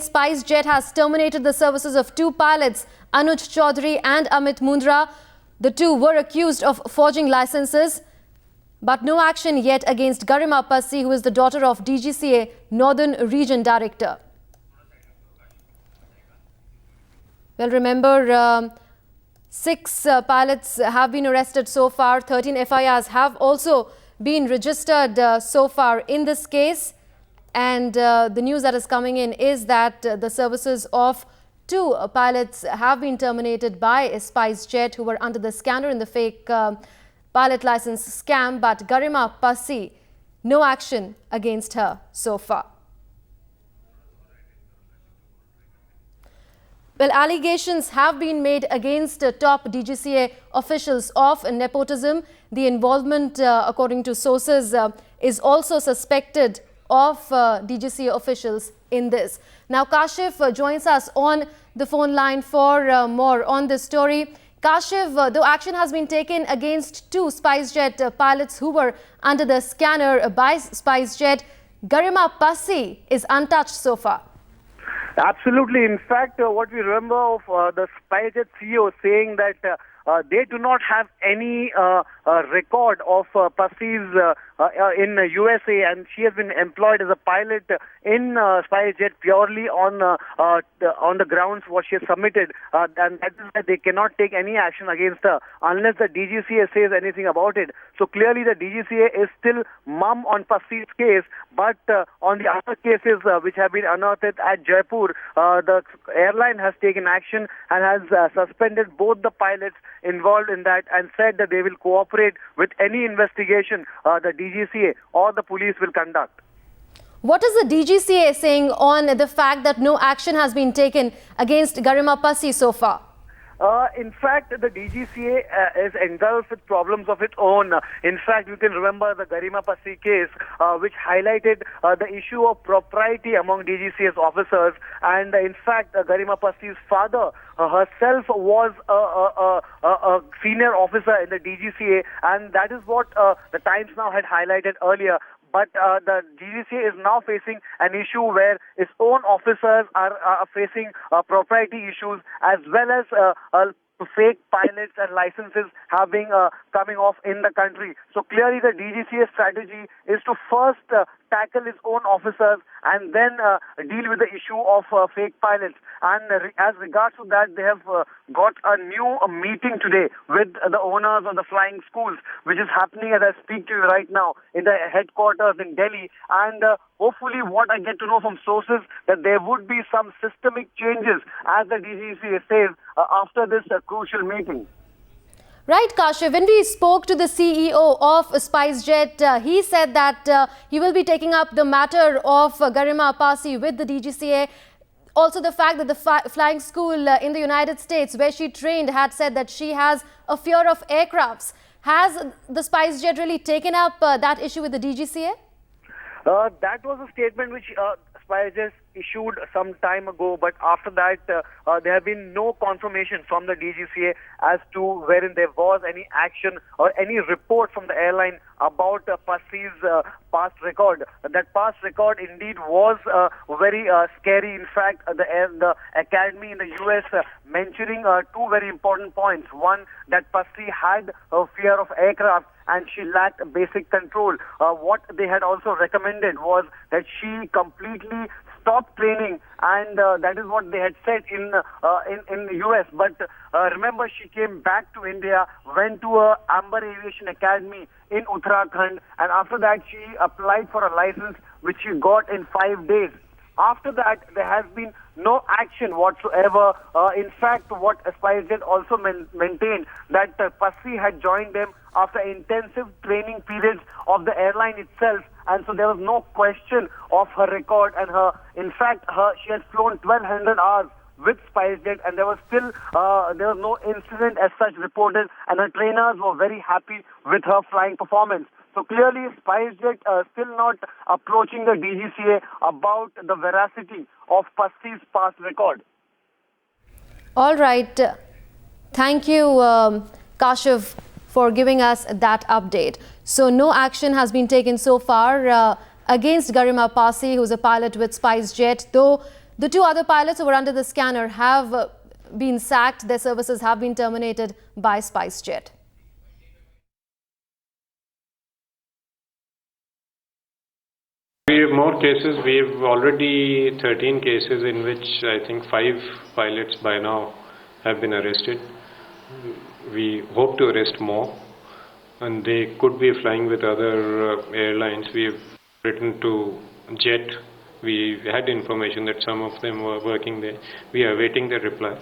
SpiceJet has terminated the services of two pilots, Anuj Chaudhary and Amit Mundra. The two were accused of forging licenses, but no action yet against Garima Passi, who is the daughter of DGCA Northern Region Director. Well, remember, 6 pilots have been arrested so far. 13 FIRs have also been registered so far in this case. And the news that is coming in is that the services of 2 pilots have been terminated by SpiceJet, who were under the scanner in the fake pilot license scam. But Garima Passi, no action against her so far. Well, allegations have been made against top DGCA officials of nepotism. The involvement, according to sources, is also suspected of DGCA officials in this. Now, Kashif joins us on the phone line for more on this story. Kashif, though action has been taken against 2 SpiceJet pilots who were under the scanner by SpiceJet, Garima Passi is untouched so far. Absolutely. In fact, what we remember of the SpiceJet CEO saying that they do not have any record of Passi's in USA, and she has been employed as a pilot in SpiceJet purely on the grounds what she has submitted, and that is that they cannot take any action against her unless the DGCA says anything about it. So clearly the DGCA is still mum on Passi's case, but on the other cases which have been unearthed at Jaipur, the airline has taken action and has suspended both the pilots involved in that and said that they will cooperate with any investigation the DGCA or the police will conduct. What is the DGCA saying on the fact that no action has been taken against Garima Passi so far? In fact, the DGCA is engulfed with problems of its own. In fact, you can remember the Garima Passi case, which highlighted the issue of propriety among DGCA's officers. And in fact, Garima Passi's father herself was a senior officer in the DGCA, and that is what the Times Now had highlighted earlier. But the DGCA is now facing an issue where its own officers are facing propriety issues, as well as fake pilots and licenses have been coming off in the country. So clearly the DGCA strategy is to first tackle its own officers and then deal with the issue of fake pilots. And as regards to that, they have got a new meeting today with the owners of the flying schools, which is happening as I speak to you right now in the headquarters in Delhi. And hopefully what I get to know from sources that there would be some systemic changes, as the DGCA says, after this crucial meeting. Right, Kashif, when we spoke to the CEO of SpiceJet, he said that he will be taking up the matter of Garima Passi with the DGCA. Also, the fact that the flying school in the United States where she trained had said that she has a fear of aircrafts. Has the SpiceJet really taken up that issue with the DGCA? That was a statement which SpiceJet issued some time ago, but after that there have been no confirmation from the DGCA as to wherein there was any action or any report from the airline about Passi's past record. That past record indeed was very scary. In fact, the academy in the US mentioning 2 very important points. One, that Passi had a fear of aircraft and she lacked basic control. What they had also recommended was that she completely stop training, and that is what they had said in the US. But remember, she came back to India, went to a Amber Aviation Academy in Uttarakhand, and after that she applied for a license which she got in 5 days. After that, there has been no action whatsoever. In fact, what SpiceJet also maintained that Passi had joined them after intensive training periods of the airline itself, and so there was no question of her record. And in fact, she had flown 1,200 hours with SpiceJet, and there was no incident as such reported, and her trainers were very happy with her flying performance. So clearly, SpiceJet still not approaching the DGCA about the veracity of Passi's past record. All right. Thank you, Kashif, for giving us that update. So no action has been taken so far against Garima Passi, who's a pilot with SpiceJet, though The two other pilots who were under the scanner have been sacked. Their services have been terminated by SpiceJet. We have more cases. We have already 13 cases in which I think 5 pilots by now have been arrested. We hope to arrest more, and they could be flying with other airlines. We have written to Jet. We had information that some of them were working there. We are awaiting their reply.